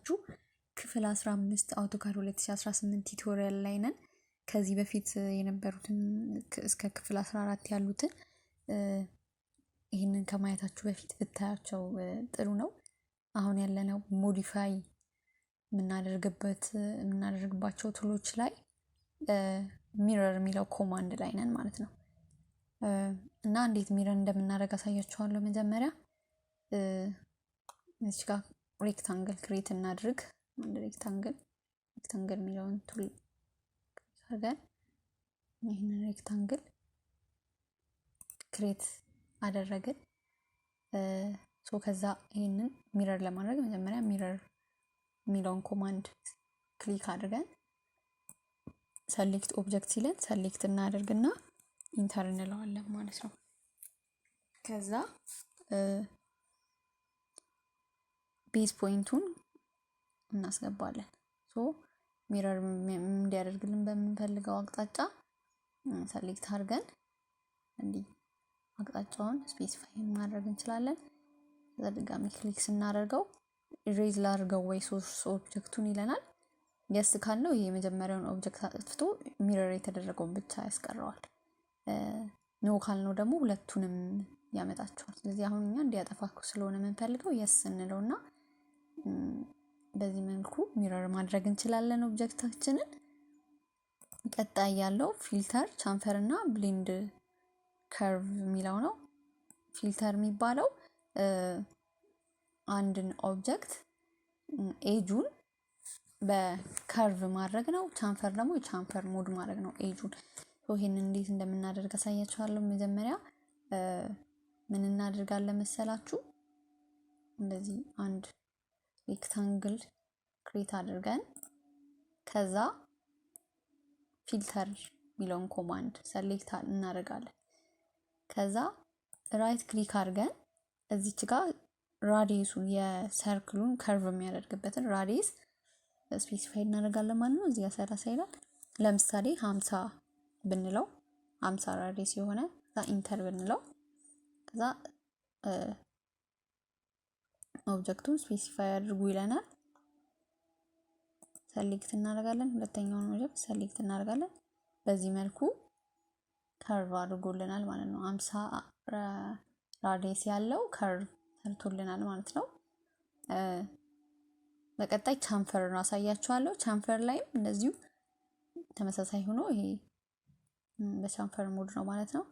እንደምናላችሁ ክፍል 15 አውቶካድ 2018 ቲዩቶሪያል ላይ ነን። ከዚህ በፊት የነበሩትን እስከ ክፍል 14 ያሉትን ይሄንን ከማየታችሁ በፊት ብታያቸው ጥሩ ነው። አሁን ያለነው ሞዲፋይ የምናደርግባቸው ቱሎች ላይ ሚረር የሚለው ኮማንድ ላይ ነን ማለት ነው። እና እንዴት ሚረር እንደምናደርግ አሳያችኋለሁ። መጀመሪያ እዚህ ጋር ሬክታንግል ክሬት እናድርግ። አንድ ሬክታንግል የሚለውን ቱል አድርገን ይሄንን ሬክታንግል ክሬት አደረግን። ከዛ ይሄንን ሚረር ለማድረግ መጀመሪያ ሚረር የሚለውን ኮማንድ ክሊክ አድርገን ሰሌክት ኦብጀክት ሲለን ሰሌክት እናደርግና ኢንተር እንለዋለን ማለት ነው። ከዛ ቤዝ ፖይንቱን እናስገባለን። ሚረር እንዲያደርግልን በምንፈልገው አቅጣጫ ሰሌክት አድርገን እንዲህ አቅጣጫውን ስፔሲፋይ ማድረግ እንችላለን። ከዛ ድጋሚ ክሊክ ስናደርገው ኢሬዝ ላድርገው ወይ ሶርስ ኦብጀክቱን ይለናል። የስ ካልነው ይሄ የመጀመሪያውን ኦብጀክት አጥፍቶ ሚረር የተደረገውን ብቻ ያስቀረዋል። ኖ ካልነው ደግሞ ሁለቱንም ያመጣቸዋል። ስለዚህ አሁን እኛ እንዲያጠፋ ስለሆነ የምንፈልገው የስ እንለውና በዚህ መልኩ ሚረር ማድረግ እንችላለን ኦብጀክታችንን። ቀጣይ ያለው ፊልተር፣ ቻምፈር እና ብሌንድ ከርቭ የሚለው ነው። ፊልተር የሚባለው አንድን ኦብጀክት ኤጁን በከርቭ ማድረግ ነው። ቻምፈር ደግሞ የቻምፈር ሞድ ማድረግ ነው ኤጁን። ይሄንን እንዴት እንደምናደርግ አሳያችኋለሁ። መጀመሪያ ምን እናደርጋለን መሰላችሁ? እንደዚህ አንድ ሬክታንግል ክሬት አድርገን ከዛ ፊልተር የሚለውን ኮማንድ ሰሌክት እናደርጋለን። ከዛ ራይት ክሊክ አድርገን እዚች ጋር ራዲየሱን የሰርክሉን ከርቭ የሚያደርግበትን ራዲየስ ስፔሲፋይ እናደርጋለን ማለት ነው። እዚህ ጋር 30 ይላል። ለምሳሌ 50 ብንለው 50 ራዲየስ የሆነ ከዛ ኢንተር ብንለው ከዛ ኦብጀክቱን ስፔሲፋይ አድርጉ ይለናል። ሰሌክት እናደርጋለን። ሁለተኛውን ኦብጀክት ሰሌክት እናደርጋለን። በዚህ መልኩ ከርቭ አድርጎልናል ማለት ነው። 50 ራዲየስ ያለው ከርቭ ሰርቶልናል ማለት ነው። በቀጣይ ቻምፈር ነው አሳያችኋለሁ። ቻምፈር ላይም እንደዚሁ ተመሳሳይ ሆኖ ይሄ በቻምፈር ሞድ ነው ማለት ነው።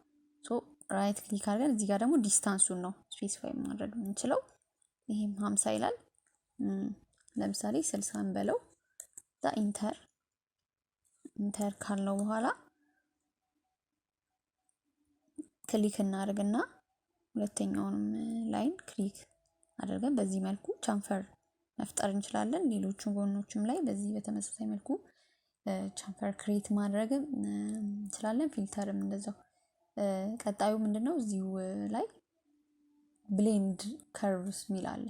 ራይት ክሊክ አድርገን እዚህ ጋር ደግሞ ዲስታንሱን ነው ስፔሲፋይ ማድረግ የምንችለው። ይሄም 50 ይላል። ለምሳሌ 60 በለው። ዛ ኢንተር ካልነው በኋላ ክሊክ እናደርግና ሁለተኛውንም ላይን ክሊክ አድርገን በዚህ መልኩ ቻምፈር መፍጠር እንችላለን። ሌሎቹ ጎኖችም ላይ በዚህ በተመሳሳይ መልኩ ቻምፈር ክሬት ማድረግ እንችላለን። ፊልተርም እንደዛው። ቀጣዩ ምንድነው? እዚሁ ላይ ብሌንድ ከርቭስ ሚል አለ።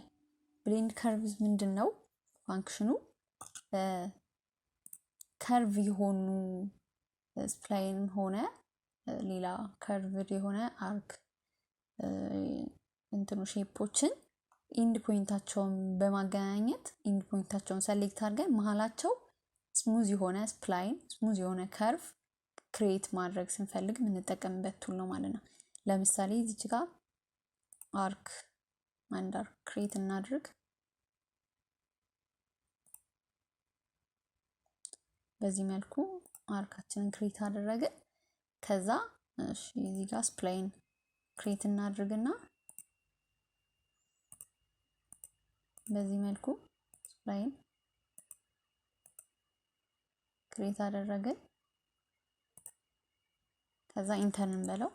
ብሌንድ ከርቭስ ምንድነው ፋንክሽኑ? ከርቭ የሆኑ ስፕላይን ሆነ ሌላ ከርቭድ የሆነ አርክ ሼፖችን ኢንድ ፖይንታቸውን በማገናኘት ኢንድ ፖይንታቸውን ሰሌክት አድርገን መሃላቸው ስሙዝ የሆነ ስፕላይን ስሙዝ የሆነ ከርቭ ክሬት ማድረግ ስንፈልግ የምንጠቀምበት ቱል ነው ማለት ነው። ለምሳሌ እዚች ጋር አርክ ክሬት እናድርግ። በዚህ መልኩ አርካችንን ክሬት አደረግን። ከዛ እዚህ ጋር ስፕላይን ክሬት እናድርግና በዚህ መልኩ ስፕላይን ክሬት አደረግን። ከዛ ኢንተር እንበለው።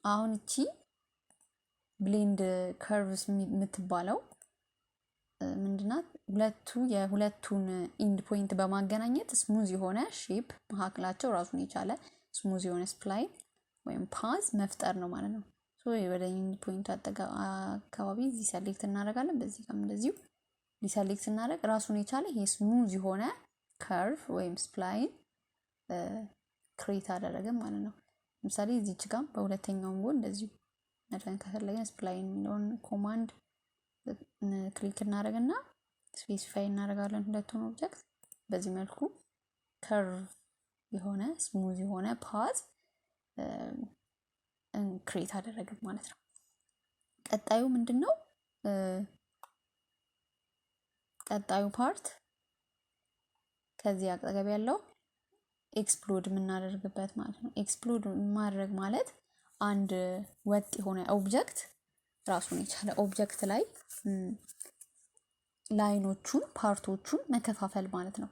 አሁን እቺ ብሌንድ ከርቭስ የምትባለው ምንድናት? የሁለቱን ኢንድ ፖይንት በማገናኘት ስሙዝ የሆነ ሼፕ መካከላቸው ራሱን የቻለ ስሙዝ የሆነ ስፕላይን ወይም ፓዝ መፍጠር ነው ማለት ነው። ወደ ኢንድ ፖይንት አካባቢ እዚህ ሰሌክት እናደርጋለን። በዚህ ጋርም እንደዚሁ ዲሰሌክት እናደርግ ራሱን የቻለ ይሄ ስሙዝ የሆነ ከርቭ ወይም ስፕላይን ክሬት አደረገን ማለት ነው። ለምሳሌ እዚች ጋር በሁለተኛውም ጎን እንደዚሁ መድረን ከፈለገን ስፕላይን የሚለውን ኮማንድ ክሊክ እናደርግና ስፔሲፋይ እናደርጋለን ሁለቱን ኦብጀክት በዚህ መልኩ ከርቭ የሆነ ስሙዝ የሆነ ፓዝ ክሬት አደረግን ማለት ነው። ቀጣዩ ምንድነው? ቀጣዩ ፓርት ከዚህ አጠገብ ያለው ኤክስፕሎድ የምናደርግበት ማለት ነው። ኤክስፕሎድ ማድረግ ማለት አንድ ወጥ የሆነ ኦብጀክት ራሱን የቻለ ኦብጀክት ላይ ላይኖቹን ፓርቶቹን መከፋፈል ማለት ነው።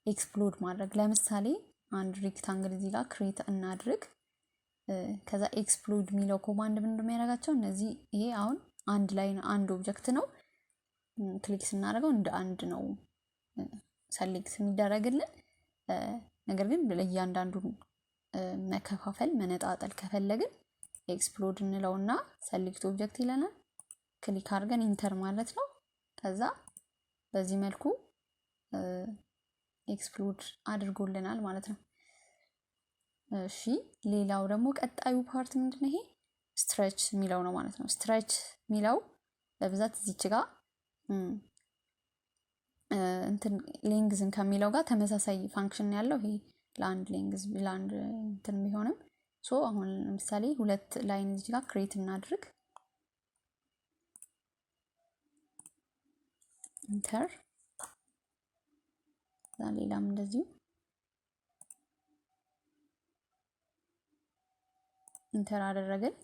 ኤክስፕሎድ ማድረግ ለምሳሌ አንድ ሬክታንግል እዚህ ጋር ክሬት እናድርግ። ከዛ ኤክስፕሎድ የሚለው ኮማንድ ምንድነው የሚያደርጋቸው? እነዚህ ይሄ አሁን አንድ ላይን አንድ ኦብጀክት ነው። ክሊክ ስናደርገው እንደ አንድ ነው ሰሌክት የሚደረግልን። ነገር ግን ለእያንዳንዱ መከፋፈል መነጣጠል ከፈለግን ኤክስፕሎድ እንለውና ሰሌክት ኦብጀክት ይለናል። ክሊክ አድርገን ኢንተር ማለት ነው። ከዛ በዚህ መልኩ ኤክስፕሎድ አድርጎልናል ማለት ነው። እሺ ሌላው ደግሞ ቀጣዩ ፓርት ምንድነው? ይሄ ስትሬች የሚለው ነው ማለት ነው። ስትሬች የሚለው በብዛት እዚች ጋር እንትን ሌንግዝን ከሚለው ጋር ተመሳሳይ ፋንክሽን ያለው ይሄ ለአንድ ሌንግዝ ለአንድ እንትን ቢሆንም አሁን ለምሳሌ ሁለት ላይን እዚህ ጋር ክሬት እናድርግ። ኢንተር ሌላም እንደዚሁ ኢንተር አደረግን።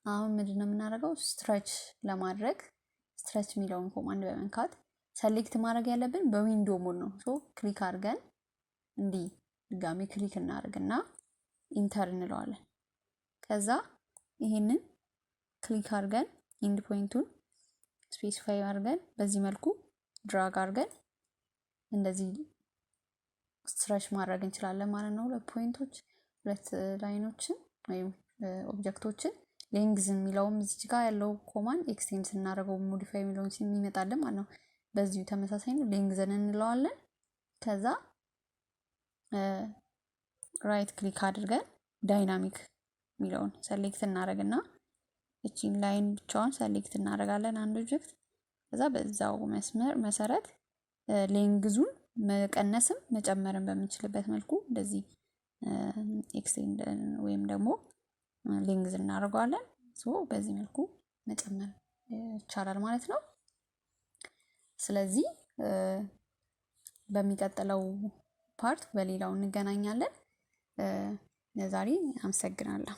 አሁን ምንድነው የምናደርገው? ስትሬች ለማድረግ ስትሬች የሚለውን ኮማንድ በመንካት ሰሌክት ማድረግ ያለብን በዊንዶ ሞድ ነው። ክሊክ አድርገን እንዲህ ድጋሚ ክሊክ እናደርግና ኢንተር እንለዋለን። ከዛ ይሄንን ክሊክ አድርገን ኢንድ ፖይንቱን ስፔሲፋይ አድርገን በዚህ መልኩ ድራግ አድርገን እንደዚህ ስትሬች ማድረግ እንችላለን ማለት ነው። ሁለት ፖይንቶች ሁለት ላይኖችን ወይም ኦብጀክቶችን ሌንግዝ የሚለውም እዚህ ጋር ያለው ኮማንድ ኤክስቴንድ ስናደርገው ሞዲፋይ የሚለውን የሚመጣልን ማለት ነው። በዚሁ ተመሳሳይ ነው። ሌንግዝን እንለዋለን። ከዛ ራይት ክሊክ አድርገን ዳይናሚክ የሚለውን ሰሌክት እናደርግና እቺን ላይን ብቻውን ሰሌክት እናደርጋለን አንድ ኦብጀክት። ከዛ በዛው መስመር መሰረት ሌንግዙን መቀነስም መጨመርም በምንችልበት መልኩ እንደዚህ ኤክስቴንድ ወይም ደግሞ ሌንግዝ እናደርገዋለን። በዚህ መልኩ መጨመር ይቻላል ማለት ነው። ስለዚህ በሚቀጥለው ፓርት በሌላው እንገናኛለን። ለዛሬ አመሰግናለሁ።